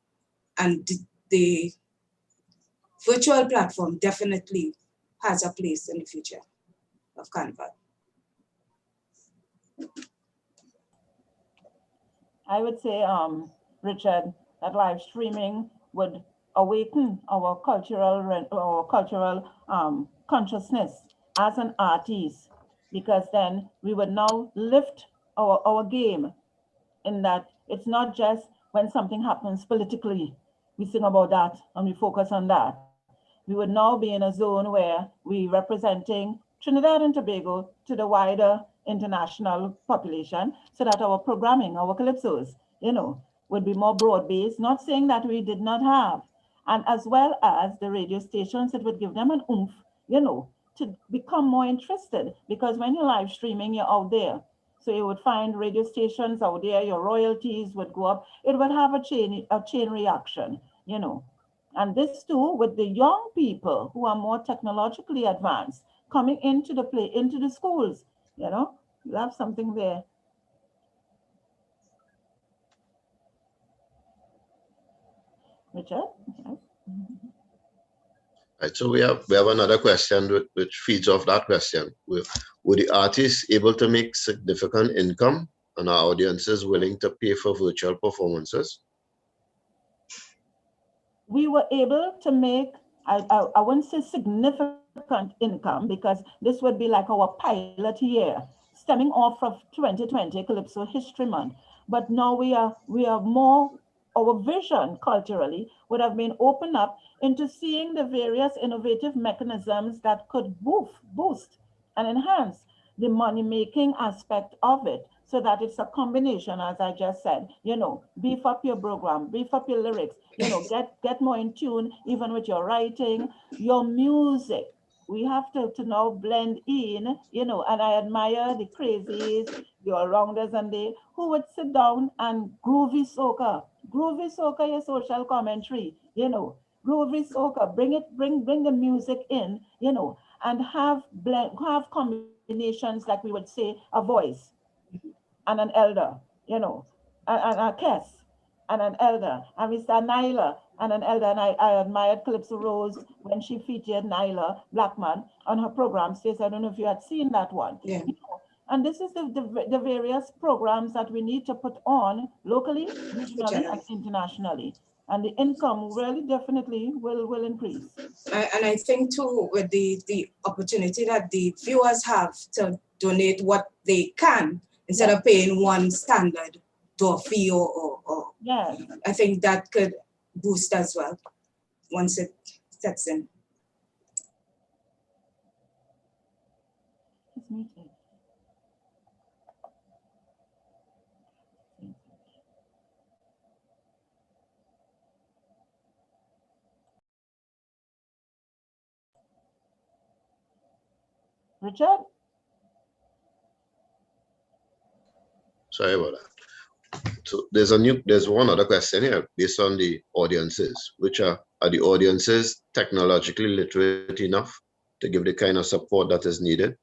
And the virtual platform definitely has a place in the future of Carnival. I would say, Richard, that live streaming would awaken our cultural consciousness as an artist, because then we would now lift our game, in that it's not just when something happens politically, we sing about that and we focus on that. We would now be in a zone where we representing Trinidad and Tobago to the wider international population, so that our programming, our calypsos, would be more broad-based, not saying that we did not have. And as well as the radio stations, it would give them an oomph, to become more interested, because when you're live streaming, you're out there. So you would find radio stations out there, your royalties would go up. It would have a chain reaction, And this too, with the young people who are more technologically advanced coming into the schools, you have something there. Richard? Yes. Right, so we have another question which feeds off that question. Were the artists able to make significant income, and are audiences willing to pay for virtual performances? We were able to make, I wouldn't say significant income, because this would be like our pilot year, stemming off from 2020 Calypso History Month. But now we are more, our vision culturally would have been opened up into seeing the various innovative mechanisms that could boost and enhance the money-making aspect of it, so that it's a combination, as I just said, beef up your program, beef up your lyrics, get more in tune, even with your writing, your music. We have to now blend in, and I admire the crazies, the all-rounders, and they who would sit down and groovy soca, your social commentary, groovy soca, bring the music in, and have combinations, like we would say, a voice and an elder, and a Kess and an elder, and Mr. Nyla and an elder. And I admired Calypso Rose when she featured Nyla Blackman on her program stage. I don't know if you had seen that one. Yeah. And this is the various programs that we need to put on locally, regionally, and internationally. And the income really definitely will increase. And I think too, with the opportunity that the viewers have to donate what they can, instead of paying one standard door fee or yes. I think that could boost as well once it sets in. It's muted. Richard? Sorry about that. So there's one other question here based on the audiences, which are the audiences technologically literate enough to give the kind of support that is needed?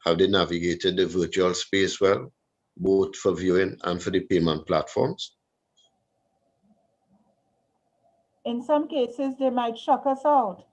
Have they navigated the virtual space well, both for viewing and for the payment platforms? In some cases, they might shock us out,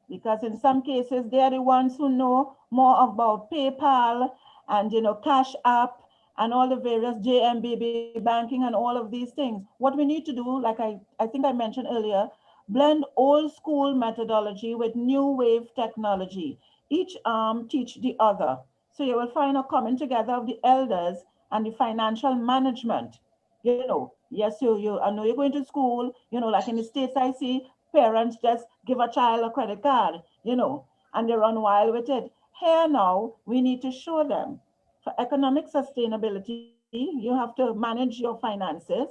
because in some cases, they are the ones who know more about PayPal and, Cash App and all the various JMBB banking and all of these things. What we need to do, like I think I mentioned earlier, blend old school methodology with new wave technology. Each arm teach the other. So you will find a coming together of the elders and the financial management. Yes, I know you're going to school, like in the States, I see parents just give a child a credit card, and they run wild with it. Here now, we need to show them, for economic sustainability, you have to manage your finances,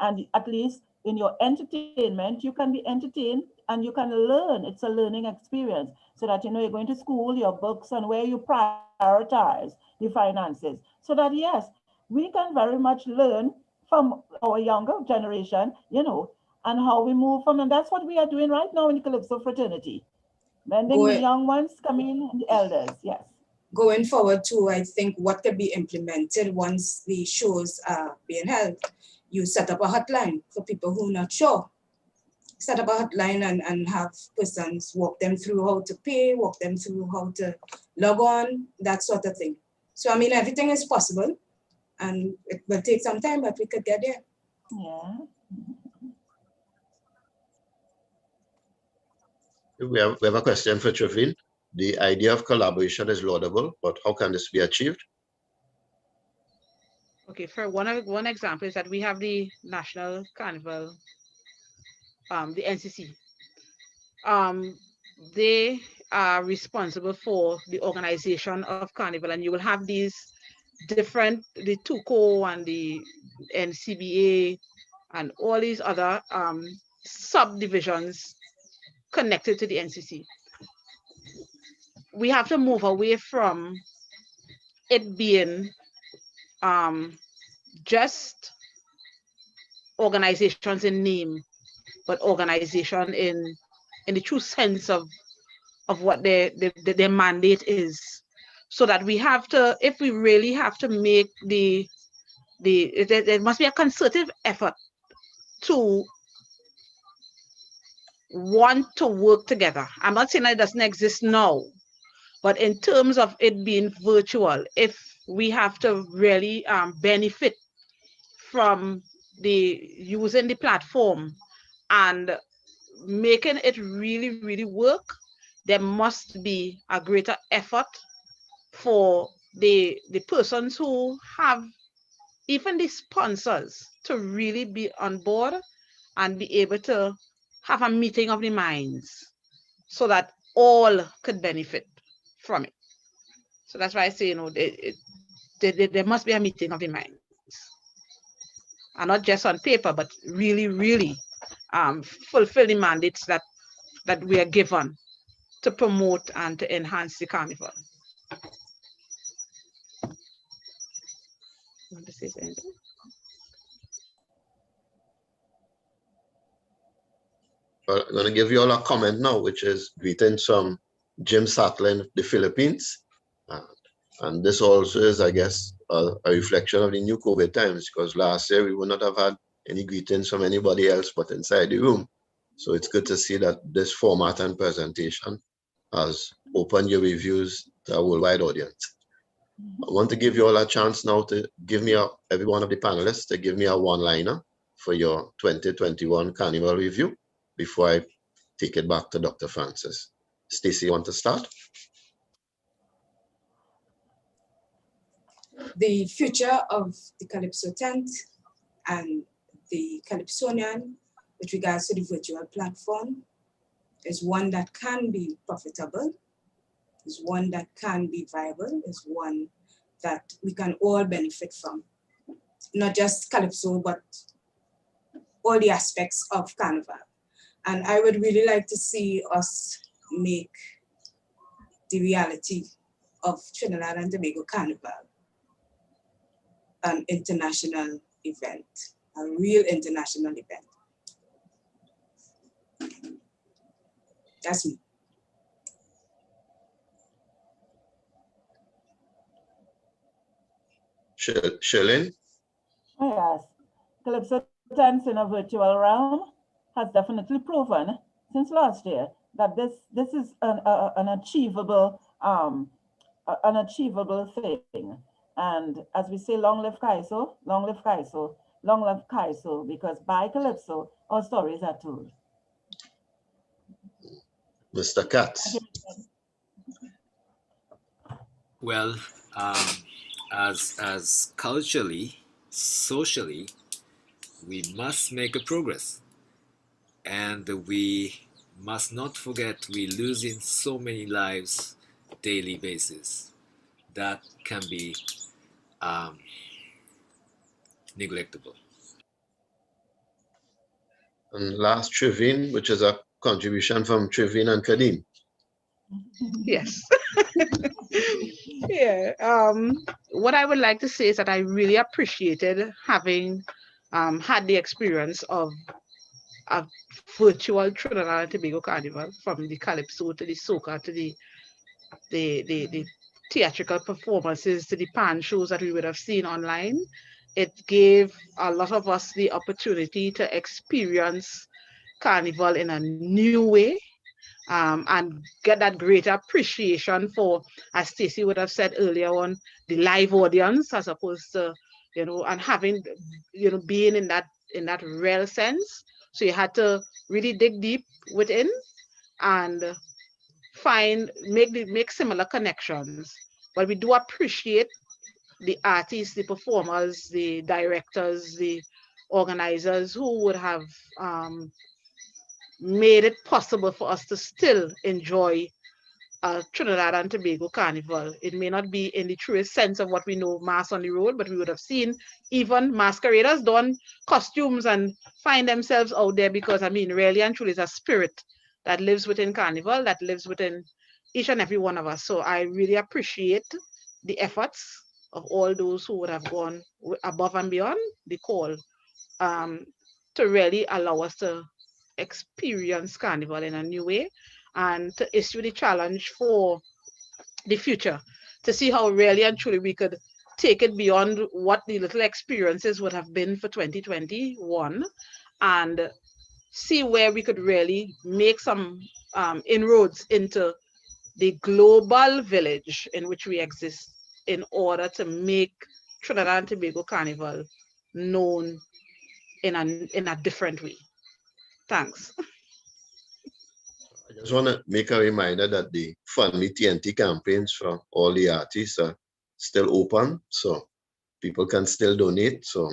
and at least in your entertainment, you can be entertained and you can learn. It's a learning experience, so that you're going to school, your books, and where you prioritize your finances, so that yes, we can very much learn from our younger generation, and how we move from, and that's what we are doing right now in the Calypso fraternity. Blending the young ones coming in, and the elders, yes. Going forward too, I think what could be implemented once the shows are being held you set up a hotline for people who are not sure. Set up a hotline and have persons walk them through how to pay, walk them through how to log on, that sort of thing. So, I mean, everything is possible, and it will take some time, but we could get there. Yeah. We have a question for Trevin. The idea of collaboration is laudable, but how can this be achieved? Okay, for one example is that we have the National Carnival, the NCC. They are responsible for the organization of Carnival, and you will have these different, the TUCO and the NCBA and all these other subdivisions connected to the NCC. We have to move away from it being just organizations in name, but organization in the true sense of what their mandate is. So that we have to, if we really have to make there must be a concerted effort to want to work together. I'm not saying that it doesn't exist now, but in terms of it being virtual, if we have to really benefit from using the platform and making it really, really work, there must be a greater effort for the persons who have, even the sponsors, to really be on board and be able to have a meeting of the minds so that all could benefit from it. So that's why I say, there must be a meeting of the minds. And not just on paper, but really, really fulfill the mandates that we are given to promote and to enhance the Carnival. Want to say anything? Well, I'm going to give you all a comment now, which is greetings from Jim Sattler in the Philippines. And this also is, I guess, a reflection of the new COVID times, because last year we would not have had any greetings from anybody else but inside the room. So it's good to see that this format and presentation has opened your reviews to a worldwide audience. I want to give you all a chance now to give me, every one of the panelists, to give me a one-liner for your 2021 Carnival review before I take it back to Dr. Francis. Stacey, you want to start? The future of the Calypso tent and the Calypsonian with regards to the virtual platform is one that can be profitable, is one that can be viable, is one that we can all benefit from. Not just Calypso, but all the aspects of Carnival. And I would really like to see us make the reality of Trinidad and Tobago Carnival an international event, a real international event. That's me. Shirley? Yes, Calypso tents in a virtual realm has definitely proven since last year that this is an achievable thing. And as we say, long live Calypso, long live Calypso, long live Calypso, because by Calypso, our stories are told. Mr. Katz? Well, as culturally, socially, we must make a progress, and we must not forget we're losing so many lives daily basis that can be neglectable. And last, Trevin, which is a contribution from Trevin and Kadim. Yes. Yeah. What I would like to say is that I really appreciated having had the experience of a virtual Trinidad and Tobago Carnival, from the Calypso to the soca to the theatrical performances to the pan shows that we would have seen online. it gave a lot of us the opportunity to experience Carnival in a new way, and get that greater appreciation for, as Stacey would have said earlier on, the live audience, as opposed to, and having, being in that real sense. So you had to really dig deep within and make similar connections. But we do appreciate the artists, the performers, the directors, the organizers who would have made it possible for us to still enjoy Trinidad and Tobago Carnival. It may not be in the truest sense of what we know, mass on the road, but we would have seen even masqueraders don costumes and find themselves out there, because really and truly, it's a spirit that lives within Carnival, that lives within each and every one of us. So I really appreciate the efforts of all those who would have gone above and beyond the call, to really allow us to experience Carnival in a new way, and to issue the challenge for the future, to see how really and truly we could take it beyond what the little experiences would have been for 2021, and see where we could really make some inroads into the global village in which we exist, in order to make Trinidad and Tobago Carnival known in a different way. Thanks. I just want to make a reminder that the Fund Me TNT campaigns for all the artists are still open, so people can still donate. So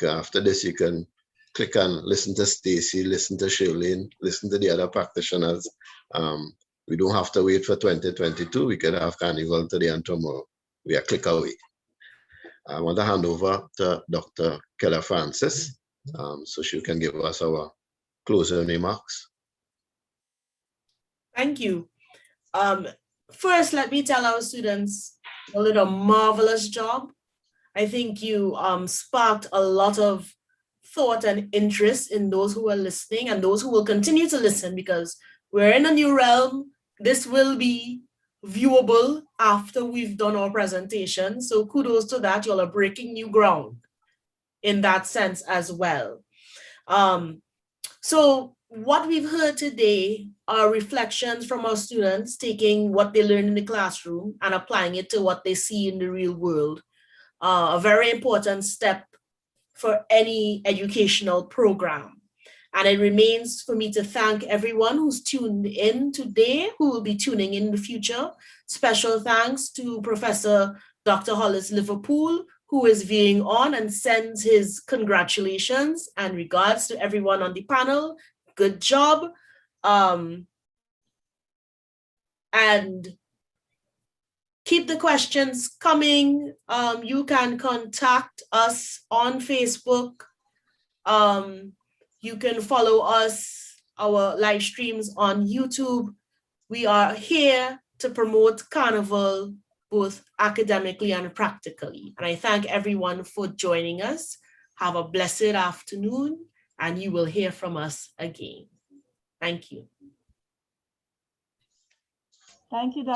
after this, you can click and listen to Stacey, listen to Shirlene, listen to the other practitioners. We don't have to wait for 2022. We could have Carnival today and tomorrow. We are click away. I want to hand over to Dr. Keller Francis, so she can give us our closing remarks. Thank you. First, let me tell our students you did a marvelous job. I think you sparked a lot of thought and interest in those who are listening and those who will continue to listen, because we're in a new realm. This will be viewable after we've done our presentation. So kudos to that. Y'all are breaking new ground in that sense as well. So what we've heard today are reflections from our students, taking what they learn in the classroom and applying it to what they see in the real world. A very important step for any educational program. And it remains for me to thank everyone who's tuned in today, who will be tuning in the future. Special thanks to Professor Dr. Hollis Liverpool, who is viewing on and sends his congratulations and regards to everyone on the panel. Good job. And keep the questions coming. You can contact us on Facebook. You can follow us, our live streams on YouTube. We are here to promote Carnival, both academically and practically. And I thank everyone for joining us. Have a blessed afternoon, and you will hear from us again. Thank you. Thank you, Dr.